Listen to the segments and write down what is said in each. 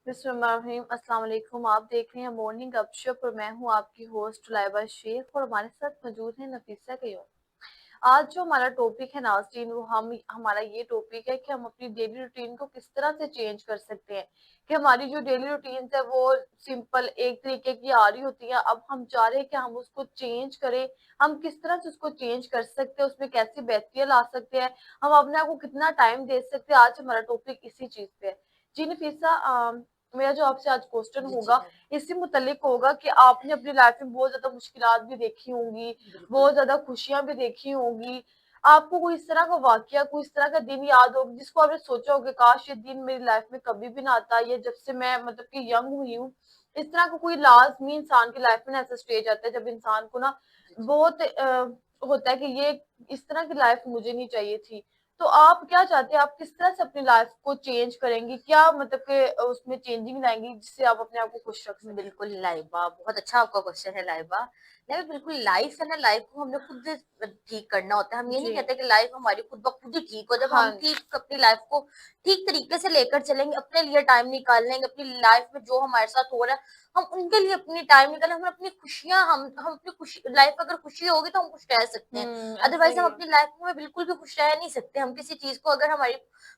बिस्मिल्लाहिर्रहमानिर्रहीम। अस्सलाम वालेकुम। आप देख रहे हैं मॉर्निंग गपशप और मैं हूं आपकी होस्ट लाइबा शेख और हमारे साथ मौजूद है नफीसा कयूम। आज जो हमारा टॉपिक है नाज़रीन, वो हमारा ये टॉपिक है कि हम अपनी डेली रूटीन को किस तरह से चेंज कर सकते हैं। कि हमारी जो डेली रूटीन है वो सिंपल एक तरीके की आ रही होती है, अब हम चाह रहे हैं कि हम उसको चेंज करें। हम किस तरह से उसको चेंज कर सकते हैं, उसमें कैसी बेहतरी ला सकते हैं, हम अपने आप को कितना टाइम दे सकते हैं। आज हमारा टॉपिक इसी चीज पे है। जी नफीसा, मेरा जो आपसे आज क्वेश्चन जी, जी, होगा इसी मुतालिक होगा कि आपने अपनी लाइफ में बहुत ज्यादा मुश्किलात भी देखी होंगी, बिल्कुल। बहुत ज्यादा खुशियां भी देखी होंगी। आपको कोई इस तरह का वाकया, कोई इस तरह का दिन याद होगा जिसको आपने सोचा होगा काश ये दिन मेरी लाइफ में कभी भी ना आता, ये जब से मैं मतलब कि यंग हुई हूँ। इस तरह का कोई लाजमी इंसान की लाइफ में ना ऐसा स्टेज आता है जब इंसान को ना जी, जी। बहुत होता है कि ये इस तरह की लाइफ मुझे नहीं चाहिए थी। तो आप क्या चाहते हैं, आप किस तरह से अपनी लाइफ को चेंज करेंगी, क्या मतलब कि उसमें चेंजिंग लाएंगी जिससे आप अपने आप को खुश रख सकें? बिल्कुल लाइबा, बहुत अच्छा आपका क्वेश्चन है लाइबा। नहीं, बिल्कुल लाइफ है ना, लाइफ को हमने खुद ठीक करना होता है। हम ये नहीं जी। कहते कि लाइफ हमारी खुद ब खुद ही ठीक हो। जब हम हाँ। ठीक अपनी लाइफ को ठीक तरीके से लेकर चलेंगे, अपने लिए टाइम निकाल लेंगे, अपनी लाइफ में जो हमारे साथ हो रहा है, हम उनके लिए अपनी टाइम निकालें, हम अपनी खुशियाँ हम अपनी खुशी लाइफ अगर खुशी होगी तो हम खुश रह सकते हैं। ऐसा अदरवाइज़ ही हम है। अपनी लाइफ में बिल्कुल भी खुश रह नहीं सकते। हम किसी चीज़ को अगर हमारी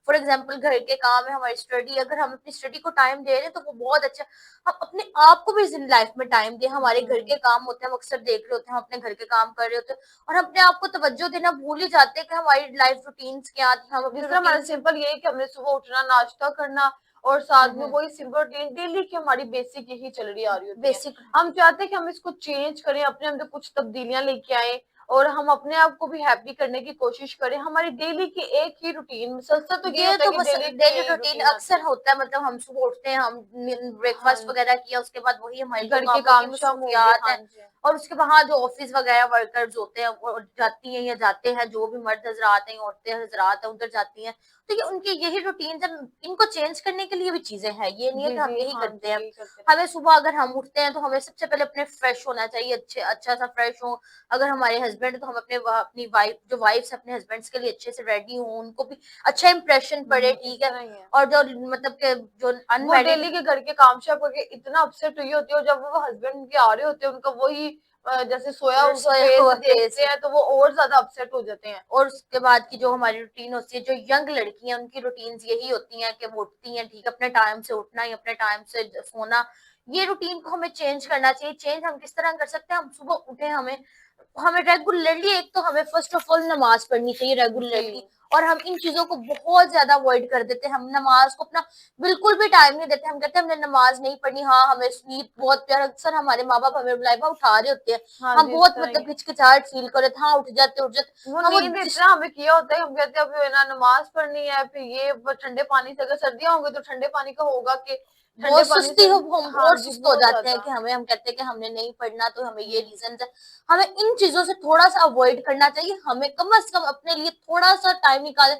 फॉर एग्ज़ाम्पल घर के काम है, हमारी स्टडी, अगर हम अपनी स्टडी को टाइम दे रहे हैं तो वो बहुत अच्छा। हम अपने आप को भी इस लाइफ में टाइम दें। हमारे घर हम्म। के काम होते हैं, हम अक्सर देख रहे होते हैं, हम अपने घर के काम कर रहे होते हैं और हम अपने आप को तवज्जो देना भूल ही जाते हैं कि हमारी लाइफ रूटीन्स क्या थी, हम अपनी जिस तरह हमारा रूटीन से। सिंपल ये है कि हमने सुबह उठना, नाश्ता करना और हुँ, साथ में हुँ। वही सिंपल रूटीन डेली की हमारी बेसिक यही चल रही आ रही होती है। बेसिक। हम चाहते हैं कि हम इसको चेंज करें, अपने अंदर कुछ तब्दीलियां लेके आए और हम अपने आप को भी हैप्पी करने की कोशिश करें। हमारी डेली की एक ही रूटीन मुसलसल तो ये ये होता है तो कि बस डेली की डेली यही रूटीन रूटीन आती अक्सर है। होता है, मतलब हम सुबह उठते हैं, हम हाँ, ब्रेकफास्ट वगैरह किया, उसके बाद वही हमारे जो घर के कामों की काम शाम हो गए। मसरूफियात हाँ है। जी। और उसके बाद जो ऑफिस वगैरह वर्कर्स होते हैं वो जाती हैं या जाते हैं, जो भी मर्द हजरात हैं, औरतें हजरात हैं, उधर जाती हैं। तो ये उनकी यही रूटीन है। इनको चेंज करने के लिए भी चीजें हैं, ये नहीं है जी कि हम जी, यही हाँ करते जी, हैं। यही करते हमें रहते हैं। सुबह अगर हम उठते हैं तो हमें सबसे पहले अपने फ्रेश होना चाहिए, अच्छे अच्छा सा फ्रेश हो। अगर हमारे हस्बैंड है तो हम अपनी वाइफ, जो वाइफ्स अपने हस्बैंड्स के लिए अच्छे से रेडी हो, उनको भी अच्छा इंप्रेशन पड़े, इस ठीक है। तरह ही है। और जो मतलब के जो वो अनमैरिड। डेली के घर के काम शाम करके इतना अपसेट हुई होती है और जब वो हस्बैंड के आ रहे होते हैं उनका वही जैसे सोया हुआ सोया फेस हुआ फेस। देखते हैं तो वो और ज्यादा अपसेट हो जाते हैं। और उसके बाद की जो हमारी रूटीन होती है, जो यंग लड़कियां, उनकी रूटीन्स यही होती हैं कि वो उठती हैं, ठीक है, अपने टाइम से उठना या अपने टाइम से सोना। ये रूटीन को हमें चेंज करना चाहिए। चेंज हम किस तरह कर सकते हैं? हम सुबह उठे, हमें हमें रेगुलरली, एक तो हमें फर्स्ट ऑफ ऑल नमाज पढ़नी चाहिए जी। रेगुलरली। और हम इन चीजों को बहुत ज्यादा अवॉइड कर देते हैं। हम नमाज को अपना बिल्कुल भी टाइम नहीं देते। हम कहते हैं हमने नमाज नहीं पढ़नी। हाँ, हमें स्लीप बहुत प्यार, अक्सर हमारे माँ बाप हमें बुलाए उठा रहे होते हैं, हाँ हम जी, इस बहुत तरह ही मतलब है। हिचकिचाहट फील कर रहे थे, हाँ उठ जाते उठ जाते। वो हम वो नींद इतना हमें किया होता है, हम कहते हैं अब ना नमाज पढ़नी है, फिर ये ठंडे पानी से, अगर सर्दियां होंगी तो ठंडे पानी का होगा कि ठंडे बहुत पानी सुस्ती से। हो, हम हाँ और जी, सुस्त हो बहुत जाते हैं ज्यादा। कि हम कहते हैं कि हमने नहीं पढ़ना, तो हमें ये हम्म। रीजन है। हमें इन चीजों से थोड़ा सा अवॉइड करना चाहिए। हमें कम से कम अपने लिए थोड़ा सा टाइम निकाले।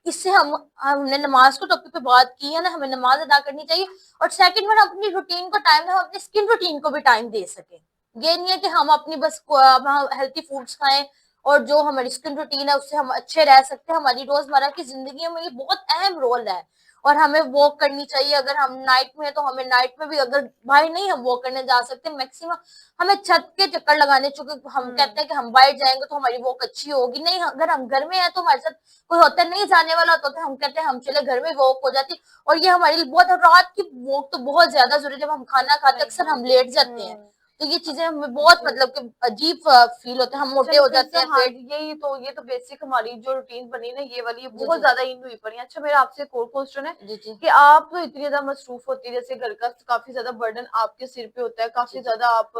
इससे हमने नमाज को टॉपिक पे बात की है ना, हमें नमाज अदा करनी चाहिए। और सेकंड में हम अपनी रूटीन को टाइम, हम अपनी स्किन रूटीन को भी टाइम दे सके। ये नहीं है कि हम अपनी बस हेल्थी फूड्स खाएं और जो हमारी स्किन रूटीन है उससे हम अच्छे रह सकते हैं। हमारी रोजमर्रा की जिंदगी में ये बहुत अहम रोल है। और हमें वॉक करनी चाहिए। अगर हम नाइट में है तो हमें नाइट में भी, अगर भाई नहीं हम वॉक करने जा सकते, मैक्सिमम हमें छत के चक्कर लगाने, चूंकि हम हम्म। कहते हैं कि हम बाहर जाएंगे तो हमारी वॉक अच्छी होगी। नहीं, अगर हम घर में है तो हमारे साथ कोई होता नहीं जाने वाला होता, तो हम कहते हैं हम चले घर में, वॉक हो जाती। और ये हमारे लिए बहुत, रात की वॉक तो बहुत ज्यादा जरूरी है। जब हम खाना इस तरह खाते ही, अक्सर हाँ हम जी। लेट जाते हैं, तो ये चीजें हमें बहुत जी। मतलब कि अजीब फील होता है, हम अच्छा मोटे हो नफीसा, जाते हैं, हाँ पेट। जी, ये तो बेसिक हमारी जो रूटीन बनी ना ये वाली, ये जी, बहुत जी, ज्यादा इन हुई पड़ी है। अच्छा, मेरा आपसे एक और क्वेश्चन है जी, जी, कि आप तो इतनी ज्यादा मसरूफ होती है, जैसे घर का काफी ज्यादा बर्डन आपके सिर पे होता है, जी, काफी जी। ज्यादा आप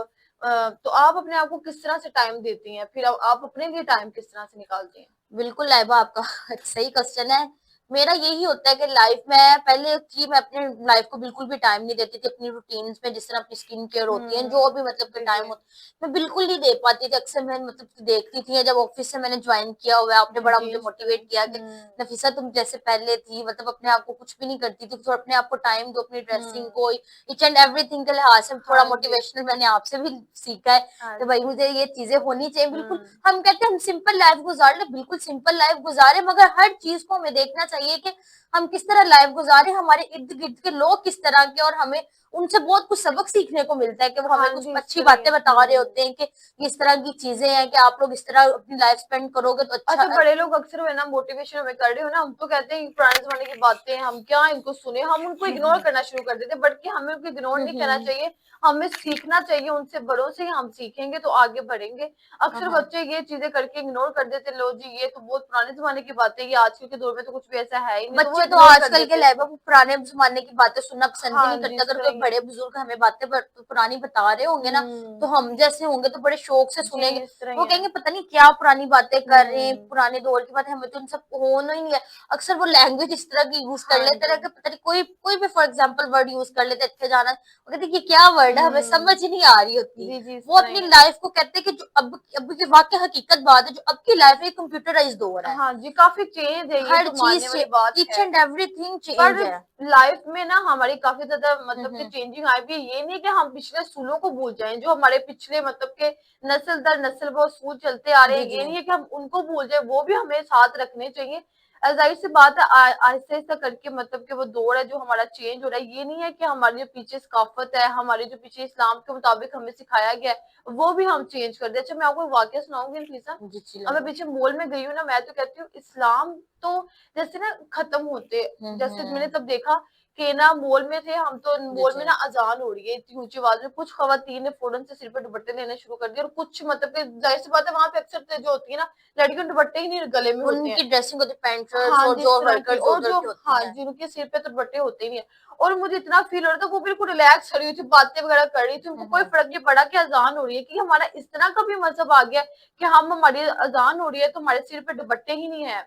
तो आप अपने आप को किस तरह से टाइम देती हैं, फिर आप अपने लिए टाइम किस तरह से निकालती हैं? बिल्कुल लाइबा, आपका सही क्वेश्चन है। मेरा यही होता है कि लाइफ में पहले थी, मैं अपने लाइफ को बिल्कुल भी टाइम नहीं देती थी अपनी रूटीन्स में। जिस तरह अपनी स्किन केयर होती है, जो भी मतलब के जी टाइम जी। होता, मैं बिल्कुल नहीं दे पाती थी। अक्सर मैं मतलब कि देखती थी, जब ऑफिस से मैंने ज्वाइन किया हुआ है, आपने बड़ा जी, मुझे इस तरह मोटिवेट किया कि नफीसा तुम जैसे पहले थी, मतलब अपने आप को कुछ भी नहीं करती थी, तो अपने आप को टाइम दो, अपनी ड्रेसिंग हम्म। को, ईच एंड एवरीथिंग के लिहाज से थोड़ा हाँ जी। मोटिवेशनल मैंने आपसे भी सीखा है हाँ कि भाई जी। मुझे ये चीजें होनी चाहिए। बिल्कुल, हम्म। हम कहते हैं हम सिंपल लाइफ गुजार ले, बिल्कुल सिंपल लाइफ गुजारे, मगर हर चीज को हमें देखना چاہیے کہ ہم کس طرح لائف گزارے, ہمارے ارد گرد کے لوگ کس طرح کے, اور ہمیں ان سے بہت کچھ سبق سیکھنے کو ملتا ہے کہ وہ ہمیں ہاں کچھ جی، اس اچھی طرح ہی باتیں بتا رہے ہوتے ہیں کہ اس طرح کی چیزیں ہیں کہ آپ لوگ اس طرح اپنی لائف اسپینڈ کرو گے تو اچھا. بڑے لوگ اکثر ہے نا موٹیویشن ہمیں کر رہے ہو نا, ہم تو کہتے ہیں پرانے زمانے کی باتیں ہم کیا ان کو سنیں, ہم ان کو اگنور کرنا شروع کر دیتے ہیں, بلکہ ہمیں ان کو اگنور نہیں کرنا چاہیے, ہمیں سیکھنا چاہیے ان سے, بڑوں سے ہم سیکھیں گے تو آگے بڑھیں گے. اکثر بچے یہ چیزیں کر کے اگنور کر دیتے, لو جی یہ تو بہت پرانے زمانے کی باتیں, یہ آج کل کے دور میں تو کچھ بھی ایسا ہے ہی نہیں, تو وہ بچے تو اگنور آج کر کل کے دیتے اس لیول کو. میں پرانے زمانے کی باتیں سننا پسند بھی ہاں نہیں جی, کرتے. اس اگر طرح کوئی ہی بڑے بزرگ ہمیں باتیں پرانی بتا رہے ہوں گے نا, تو ہم جیسے ہوں گے تو بڑے شوق سے سنیں جی, گے. اس طرح وہ ہی کہیں ہے. گے پتہ نہیں کیا پرانی باتیں کر رہے ہیں, پرانے دور کی باتیں, ہمیں تو ان سب ہونا ہی نہیں ہے. اکثر وہ لینگویج اس طرح کی یوز کر ہاں لیتے جی. رہے کہ پتہ نہیں کوئی بھی فار ایگزامپل ورڈ یوز کر لیتے اچھے جانا, وہ کہتے یہ کیا ورڈ ہے, ہمیں سمجھ ہی نہیں آ رہی ہوتی. جی, اس وہ طرح اپنی ہی ہے. لائف کو کہتے ہیں کہ جو اب کی واقع حقیقت بات ہے, جو اب کی لائف ہے کمپیوٹرائز دور ہے, ہاں جی, کافی چینج ہے, یہ ہر تو ماننے چیز والی بات ایچ ہے. And every thing per change ہے. لائف میں نا ہماری کافی زیادہ مطلب کہ چینجنگ آئی بھی, یہ نہیں کہ ہم پچھلے اصولوں کو بھول جائیں, جو ہمارے پچھلے مطلب کہ نسل در نسل وہ اصول چلتے آ رہے جی ہیں, جی یہ نہیں ہے کہ ہم ان کو بھول جائیں, وہ بھی ہمیں ساتھ رکھنے چاہیے. ظاہر سی بات ہے آہستہ آہستہ کر کے مطلب کہ وہ دور ہے جو ہمارا چینج ہو رہا ہے, یہ نہیں ہے کہ ہماری جو پیچھے ثقافت ہے, ہماری جو پیچھے اسلام کے مطابق ہمیں سکھایا گیا ہے وہ بھی ہم چینج کر دیں. اچھا میں آپ کو واقعہ سناؤں گی نفیسہ, جی جی اب میں پیچھے مول میں گئی ہوں نا, میں تو کہتی ہوں اسلام تو جیسے نا ختم ہوتے, جیسے میں نے تب دیکھا کہ نا مول میں تھے ہم, تو جی مول جی میں نا اذان ہو رہی ہے اتنی اونچی آواز میں, کچھ خواتین نے فوراً سے سر پہ دوپٹے لینے شروع کر دیے, اور کچھ مطلب کہ ظاہر سی بات ہے وہاں پہ اکثر جو ہوتی ہے نا لڑکیوں دوپٹے ہی نہیں گلے میں ان ہوتے ہیں. کی ڈریسنگ ہوتی پینٹ شرٹس ہاں اور جی, جو اس طرح کی, ورکرز اور ادھر جو کی ہوتی ہاں ہیں. جن کے سر پہ تو دوپٹے ہوتے ہی نہیں ہیں, اور مجھے اتنا فیل ہو رہا تھا وہ بالکل ریلیکس کھڑی ہوئی تھی, باتیں وغیرہ کر رہی تھی, ان کو کوئی فرق نہیں پڑا کہ اذان ہو رہی ہے, کہ ہمارا اس طرح کا بھی مذہب آ گیا کہ ہماری اذان ہو رہی ہے تو ہمارے سر پہ دوپٹے ہی نہیں ہے.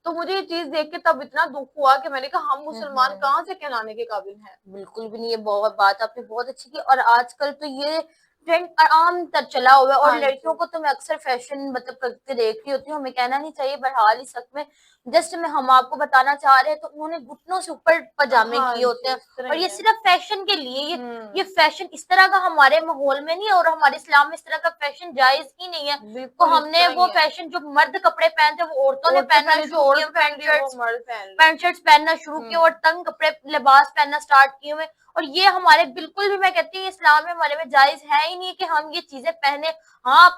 تو مجھے یہ چیز دیکھ کے تب اتنا دکھ ہوا کہ میں نے کہا ہم مسلمان کہاں سے کہلانے کے قابل ہیں. بالکل بھی نہیں, یہ بہت بات آپ نے بہت اچھی کی. اور آج کل تو یہ ٹرینڈ عام تر چلا ہوا ہے, اور ہاں لڑکیوں جی, کو تو میں اکثر فیشن مطلب کرتے دیکھ رہی ہوتی ہوں, ہمیں کہنا نہیں چاہیے بہرحال اس حق میں. جسٹ میں ہم آپ کو بتانا چاہ رہے ہیں تو انہوں نے گھٹنوں سے اوپر پاجامے ہاں کیے ہوتے جی, ہیں, اس طرح اور ہی یہ ہے. صرف فیشن کے لیے. یہ فیشن اس طرح کا ہمارے ماحول میں نہیں ہے, اور ہمارے اسلام میں اس طرح کا فیشن جائز ہی نہیں ہے. تو بالکل ہم اس نے طرح وہ ہی ہے. فیشن جو مرد کپڑے پہنتے ہیں وہ عورتوں نے عورتیں پہننا پہلے جو شروع کیا, عورت پہن پینٹ رہی ہے وہ شرٹس مرد پہن لے. پہننا شروع کیے, اور تنگ کپڑے لباس پہننا سٹارٹ کیے ہوئے. اور یہ ہمارے بالکل بھی, میں کہتی ہوں اسلام میں ہمارے میں جائز ہے ہی نہیں کہ ہم یہ چیزیں پہنے. ہاں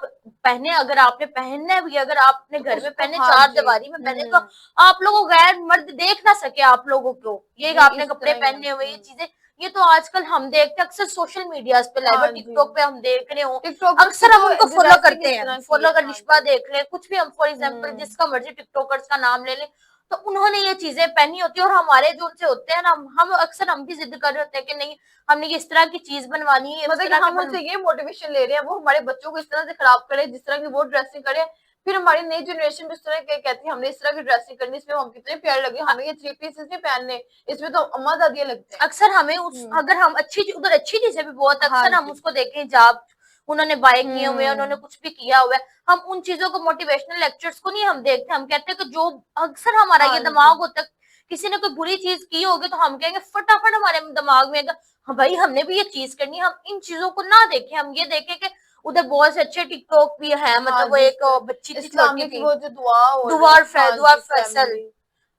پہنے, اگر آپ نے پہننا ہے بھی, اگر آپ اپنے تو گھر اس میں کو پہنے, ہاں چار جی, دیواری میں پہنے, تو آپ لوگوں غیر مرد دیکھ نہ سکے آپ لوگوں کو, یہ جی آپ نے اس کپڑے طرح ہی ہے. پہنے ہوئے, یہ چیزیں. یہ تو آج کل ہم دیکھتے ہیں اکثر سوشل میڈیاز پہ, لائو ہاں ٹک جی, ٹاک پہ ہم دیکھ رہے ہوں, ٹک ٹاکرز کی اکثر ہم تو ان کو فالو ڈریسنگ کرتے اس ہیں. طرح کی فالو ہے. اگر ہاں نشبہ جی, دیکھ لیں, کچھ بھی ہم فار ایگزامپل جس کا مرضی ٹک ٹاکرز کا نام لے لیں, تو انہوں نے یہ چیزیں پہنی ہوتی ہیں. اور ہمارے جو ان سے ہوتے ہیں نا, ہم اکثر ہم بھی ضد کر رہے ہوتے ہیں کہ نہیں ہم نے اس طرح کی چیز بنوانی ہے, اس مطلب کہ طرح ہم ان سے یہ موٹیویشن لے رہے ہیں وہ ہمارے بچوں کو اس طرح سے خراب کرے جس طرح کی وہ ڈریسنگ کرے, پھر ہماری نئی جنریشن اس طرح کے کہتی ہے ہم نے اس طرح کی ڈریسنگ کرنی, اس میں ہم کتنے پیارے لگے, ہمیں یہ 3 پیسز نہیں پہننے, اس میں تو اما دادیاں لگتے ہیں. اکثر ہمیں اگر ہم ادھر اچھی چیزیں بھی بہت, ہاں اکثر ہم جی, اس کو دیکھیں جاب انہوں نے بائی کیے ہوئے, انہوں نے کچھ بھی کیا ہوا ہے, ہم ان چیزوں کو موٹیویشنل لیکچرز کو نہیں ہم دیکھتے. ہم کہتے ہیں کہ جو اکثر ہمارا ہاں یہ جی, دماغ ہوتا ہے, کسی نے کوئی بری چیز کی ہوگی تو ہم کہیں گے فٹافٹ ہمارے دماغ میں ہاں بھائی ہم نے بھی یہ چیز کرنی ہے. ہم ان چیزوں کو نہ دیکھیں, ہم یہ دیکھیں کہ ادھر بہت سے اچھے ٹک ٹاک بھی ہیں, ہاں مطلب وہ جی, اس ایک طرح بچی تھی چھوٹی اسلامک تھی, وہ جو دعا ہو رہے دعا ہیں, ہاں جی, فیصل, فیملی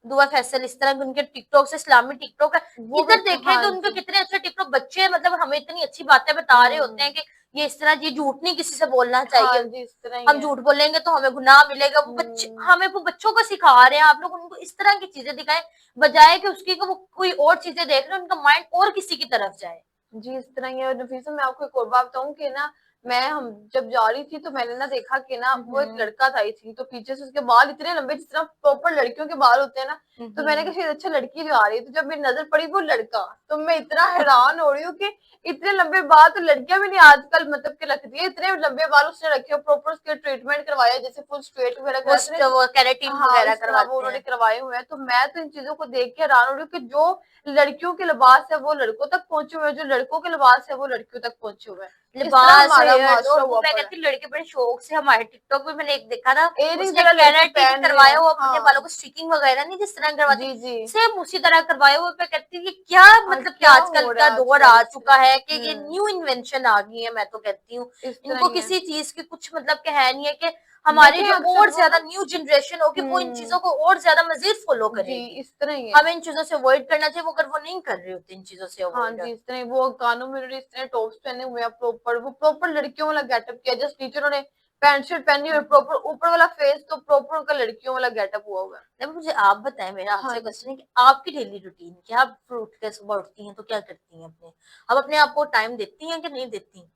دعا فیصل, اس طرح ان کے ٹک ٹاک سے اسلامی ٹک ٹاک ہے. وہ بھی, ادھر دیکھیں ہاں کہ ان کے جی, کتنے اچھے ٹک ٹاک بچے ہیں, مطلب ہمیں اتنی اچھی باتیں بتا رہے ہوتے ہیں کہ یہ اس طرح یہ جھوٹ نہیں کسی سے بولنا ہاں چاہیے, جی, اس طرح ہی ہم ہے. جھوٹ بولیں گے تو ہمیں گناہ ملے گا. وہ بچے ہمیں وہ بچوں کو سکھا رہے ہیں, آپ لوگ ان کو اس طرح کی چیزیں دکھائیں بجائے کہ اس کی وہ کوئی اور چیزیں دیکھ رہے ہیں, ان کا مائنڈ اور کسی کی طرف جائے. جی اس طرح ہی ہے. نفیسہ میں آپ کو ایک اور بات بتاؤں کہ نا ہم جب جا رہی تھی تو میں نے نا دیکھا کہ نا وہ ایک لڑکا تھا, تھی تو پیچھے سے اس کے بال اتنے لمبے جس طرح پراپر لڑکیوں کے بال ہوتے ہیں نا, تو میں نے کہا شاید اچھا لڑکی جو آ رہی ہے, تو جب میری نظر پڑی وہ لڑکا, تو میں اتنا حیران ہو رہی ہوں کہ اتنے لمبے بال تو لڑکیاں بھی نہیں آج کل مطلب کہ رکھتی ہے, اتنے لمبے بال اس نے رکھے, پراپر اس کے ٹریٹمنٹ کروایا, جیسے فل اسٹریٹ وغیرہ کراتے ہیں, وہ کیراٹین ہاں وغیرہ اس طرح وہ کرواتے انہوں نے ہیں. کروائے ہوئے ہیں. تو میں تو ان چیزوں کو دیکھ کے حیران ہو رہی ہوں کہ جو لڑکیوں کے لباس ہے وہ لڑکوں تک پہنچے ہوئے, جو لڑکوں کے لباس ہے وہ لڑکیوں تک پہنچے ہوئے ہیں. اس طرح لباس, ہمارا ہیئر, اور معاشرہ وہ ہوا میں پڑا کہتی ہوں لڑکے بڑے شوق سے, ہمارے ٹک ٹاک میں نے ایک دیکھا نا, ہے, اس ایئرنگ نے وغیرہ لڑکے کیراٹین پہن رہے ہیں. کروایا وہ اپنے ہاں بالوں کو اسٹریکنگ وغیرہ نہیں جس طرح کرواتے, جی جی, سیم اسی طرح کروایا وہ. میں کہتی ہوں یہ کیا مطلب کہ کیا آج کل ہو رہا کا ہے آج دور کل آ اس چکا ہے کہ طرح. یہ نیو انوینشن آ گئی ہے. میں تو کہتی ہوں اس ان طرح کو ہی ہے. کسی چیز کی کچھ مطلب کہ ہے نہیں ہے کہ हमारी देखें जो अक्सर और वो ज्यादा ना न्यू जनरेशन होगी वो इन हम्म चीजों को और ज्यादा मजीद फॉलो जी करेगी। इस तरह ही है। हमें इन चीजों से अवॉइड करना चाहिए, वो अगर वो नहीं कर रही होती इन चीजों से हाँ अवॉइड। जी, इस तरह वो कानों में उन्होंने इस तरह टॉप्स पहने हुए हैं प्रॉपर, वो प्रॉपर लड़कियों वाला गेटअप किया, जस्ट टीचरों ने पैंट शर्ट पहनी हुई प्रॉपर, ऊपर वाला फेस तो प्रॉपर उनका लड़कियों वाला गेटअप हुआ हुआ है। नहीं, मुझे आप बताएं, मेरा हाँ आपसे क्वेश्चन जी। है कि आपकी डेली रूटीन क्या, आप उठ के सुबह उठती हैं तो क्या करती हैं अपने, आप अपने आप को टाइम देती हैं कि नहीं देती?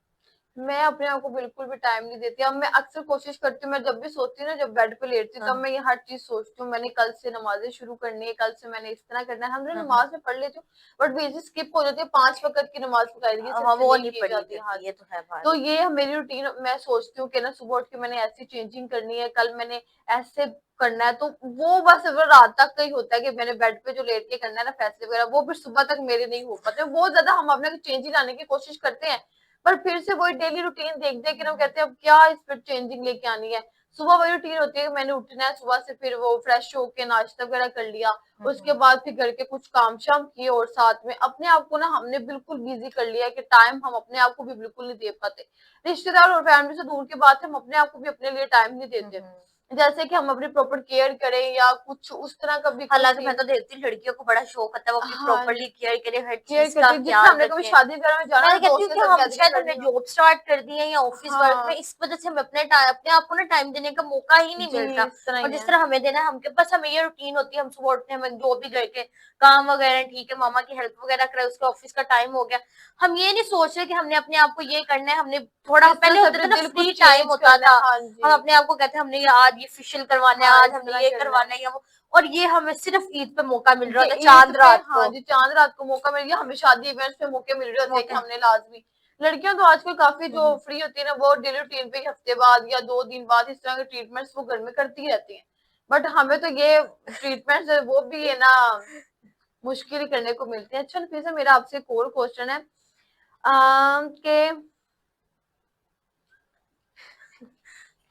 मैं अपने आप को बिल्कुल भी टाइम नहीं देती। अब मैं अक्सर कोशिश करती हूँ, मैं जब भी सोती हूँ ना, जब बेड पे लेटती हूँ, तब हाँ मैं ये हर चीज सोचती हूँ, मैंने कल से नमाजें शुरू करनी है, कल से मैंने इस तरह करना है। हम लोग हाँ हाँ नमाज में पढ़ लेती हूँ, बट बीच में स्किप हो जाती है, 5 वक्त की नमाज बकायदगी से हाँ, वो नहीं नहीं की पढ़ी जाती है। हाँ जाती, ये जी। तो है बात। तो ये मेरी रूटीन, मैं सोचती हूँ कि ना सुबह उठ के मैंने ऐसी चेंजिंग करनी है, कल मैंने ऐसे करना है, तो वो बस वो रात तक का ही होता है कि मैंने बेड पे जो लेट के करना है ना फैसले वगैरह, वो फिर सुबह तक मेरे नहीं हो पाते। बहुत ज्यादा हम अपने चेंजिंग लाने की कोशिश करते हैं, पर फिर से वही डेली रूटीन देख देख के हम कहते हैं अब क्या इस पर चेंजिंग लेके आनी है। सुबह वही रूटीन होती है कि मैंने उठना है, सुबह से फिर वो फ्रेश होके नाश्ता वगैरह कर लिया, उसके बाद फिर घर के कुछ काम शाम किए, और साथ में अपने आप को ना हमने बिल्कुल बिजी कर लिया है कि टाइम हम अपने आप को भी बिल्कुल नहीं दे पाते। रिश्तेदार और फैमिली से दूर की बात है, हम अपने आप को भी अपने लिए टाइम नहीं देते, जैसे कि हम अपनी प्रॉपर केयर करें या कुछ उस तरह का भी कोई हालांकि मैं सीन। तो देखती हूँ लड़कियों को बड़ा शौक होता है, वो अपनी हाँ प्रॉपरली केयर करे, हर केयर चीज का करती है, जिससे ख्याल हमने कभी रखे। शादी वगैरह में जाना मैं ना, कहती हूँ दोस्तों कि के साथ हम गैदरिंग शायद हमने करनी हो। जॉब स्टार्ट कर दी है या ऑफिस वर्क में, हाँ इस वजह से हमें अपने आप को ना टाइम देने का मौका ही नहीं जी मिलता। इस तरह और ही जिस है। तरह हमें देना है, हमके पास हमें ये रूटीन होती है, हम सुबह उठते हैं, हमें जो भी घर के काम वगैरह, ठीक है, मामा की हेल्प वगैरह करे, उसके ऑफिस का टाइम हो गया, हम ये नहीं सोच रहे कि हमने अपने आप को ये करना है। हमने थोड़ा किस तरह पहले से होते अपने थे ना, दिल को फ्री टाइम चेंज होता करना है। था, हाँ हम जी। अपने आप को कहते हैं हमने ये आज ये फेशियल करवाना है, हाँ आज इस हमने तरह ये करना करवाना है। है या वो। और ये हमें सिर्फ ईद पे मौका मिल रहा ये होता है, ईद चांद पे, रात हाँ को जी, चांद रात को मौका मिल गया, हमें शादी इवेंट्स पे मौके मिल रहे होते हैं कि मौके। हमने लाजमी। लड़कियां तो आजकल काफी जो फ्री होती है ना, वो डेली रूटीन पे हफ्ते बाद या 2 दिन बाद इस तरह के ट्रीटमेंट्स वो घर में करती रहती हैं, बट हमें तो ये ट्रीटमेंट्स वो भी है ना मुश्किल ही करने को मिलते हैं। अच्छा नफीसा, मेरा आपसे एक और क्वेश्चन है कि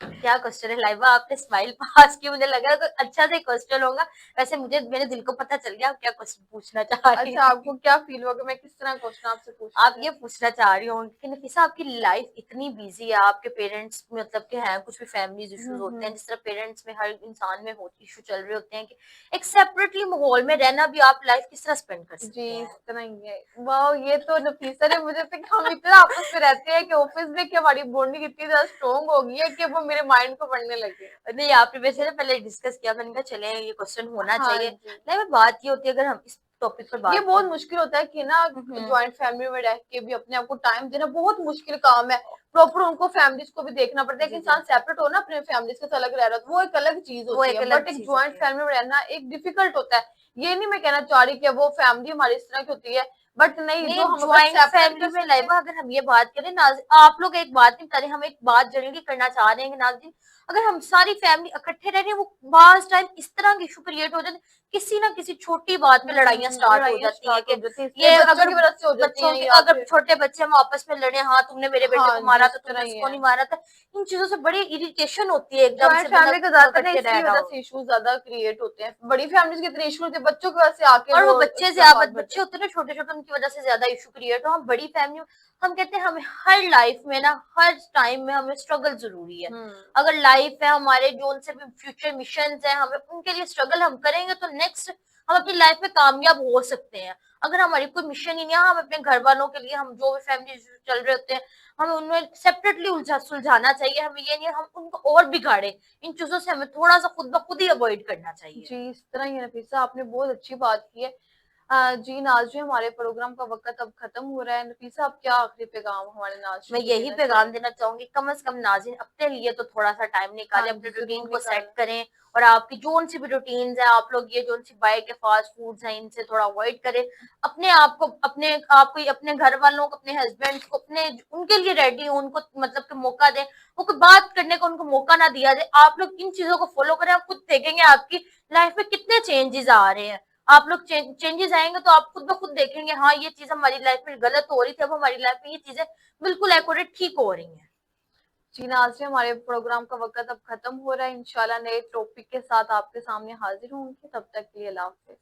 क्या क्वेश्चन है लाइबा, आपने स्माइल पास की, मुझे लगा कोई अच्छा सा क्वेश्चन होगा। वैसे मुझे मेरे दिल को पता चल गया आप क्या क्वेश्चन पूछना चाह रही अच्छा थी। आपको क्या फील होगा मैं किस तरह क्वेश्चन आपसे पूछना आप चाहती ये पूछना चाह रही होंगी कि नफीसा आपकी लाइफ इतनी बिजी है, आपके पेरेंट्स मतलब के हैं कुछ भी फैमिलीज हूँ। इश्यूज होते हैं, जिस तरह पेरेंट्स में हर इंसान में हो इशू चल रहे होते हैं, कि एक सेपरेटली माहौल में रहना भी आप लाइफ किस तरह स्पेंड कर जी सकते इस हैं? तरह ही है। वाह ये तो नफीसा ने मुझे तो हम इतना आपस में रहते हैं कि ऑफिस में कि हमारी बॉन्डिंग इतनी ज्यादा स्ट्रोंग हो गई है कि वो मेरे माइंड को पढ़ने लगे। नहीं, आपने वैसे ना पहले डिस्कस किया, मैंने कहा चले ये क्वेश्चन होना हाँ चाहिए। जी, नहीं, मैं बात ये होती है, अगर हम इस टॉपिक पर ये बात बहुत करें। मुश्किल होता है कि ना हम्म। ज्वाइंट फैमिली में रह के भी अपने आप को टाइम देना बहुत मुश्किल काम है। प्रॉपर उनको फैमिलीज को भी देखना पड़ता है कि जी जी, इंसान सेपरेट हो ना अपने फैमिलीज से अलग रह रहा है तो वो एक अलग चीज वो होती एक है, अलग बट एक चीज ज्वाइंट होती है। फैमिली में रहना एक डिफिकल्ट होता है। ये नहीं मैं कहना चाह रही कि वो फैमिली हमारी इस तरह की होती है, बट नहीं नहीं, जो हम अगर ज्वाइंट सेपरेट फैमिली कर में सकते हैं। लाइबा अगर हम ये बात करें आप लोग एक बात नहीं बता रहे, हम एक बात जनरली करना चाह रहे हैं कि नाज़रीन, अगर हम सारी फैमिली इकट्ठे रह रहे हैं, वो बास टाइम इस तरह के इशू क्रिएट हो जाते हैं, किसी ना किसी छोटी बात पे लड़ाइयां स्टार्ट हो लड़ाइयाँ जाती हैं स्टार्ट हो कि जाती है, इसलिए ये बच्चों अगर की वजह से हो जाती बच्चों हैं के, या अगर फिर। छोटे बच्चे हम आपस में लड़े, हाँ तुमने मेरे बेटे हाँ को जी मारा इस था, तरह तुमने ही उसको है। नहीं मारा था, इन चीजों से बड़ी इरिटेशन होती है एकदम ज्वाइंट से, बंदा फैमिली का ज्यादातर ना इकट्ठे रह इसकी रहा वजह हो। से इश्यूज ज्यादा क्रिएट होते हैं, बड़ी फैमिलीज के इतने इशू होते हैं, बच्चों की वजह से आके और वो वो बच्चे से इख्तिलाफात बढ़ते बच्चे हैं। होते हैं ना छोटे छोटे, उनकी वजह से ज्यादा इशू क्रिएट हो। हम बड़ी फैमिली, हम कहते हैं हमें हर लाइफ में ना, हर टाइम में हमें स्ट्रगल जरूरी है। हम्म अगर लाइफ है हमारे जो उनसे भी फ्यूचर मिशन है, हमें उनके लिए स्ट्रगल हम करेंगे तो नेक्स्ट हम अपनी लाइफ में कामयाब हो सकते हैं। अगर हमारी कोई मिशन ही नहीं है, हम अपने घर वालों के लिए, हम जो भी फैमिली चल रहे होते हैं, हमें उनमें सेपरेटली उलझा सुलझाना चाहिए। हमें ये नहीं हम उनको और बिगाड़े, इन चीजों से हमें थोड़ा सा खुद ब खुद ही अवॉइड करना चाहिए। जी इस तरह ही है नफीसा, आपने बहुत अच्छी बात की है। जी नाज़रीन, हमारे प्रोग्राम का वक्त अब खत्म हो रहा है। नफीसा आप क्या आखिरी पैगाम हमारे मैं नाज़रीन को यही देना पैगाम चाहेंगे? देना चाहूंगी, कम से कम नाज़रीन अपने लिए तो थोड़ा सा टाइम हाँ निकालें, अपने जी रूटीन जरूर को सेट निकालें। करें। और आपकी जो सी भी रूटीन है, आप लोग ये जो सी बाइक के फास्ट फूड्स हैं, इनसे थोड़ा अवॉइड करें। अपने आप को अपने घर वालों को, अपने हस्बैंड को, अपने उनके लिए रेडी हो, उनको मतलब कि मौका दें, वो कोई बात करने को उनको मौका ना दिया जाए। आप लोग इन चीजों को फॉलो करें, आप खुद देखेंगे आपकी लाइफ में कितने चेंजेस आ रहे हैं। आप लोग चेंजेस आएंगे तो आप खुद ब खुद देखेंगे, हाँ ये चीज हमारी लाइफ में गलत हो रही थी, अब हमारी लाइफ में ये चीजें बिल्कुल एक्यूरेट ठीक हो रही हैं। जी नाज़रीन, हमारे प्रोग्राम का वक्त अब खत्म हो रहा है। इंशाल्लाह नए टॉपिक के साथ आपके सामने हाजिर होंगे, तब तक के लिए अल्लाह हाफिज।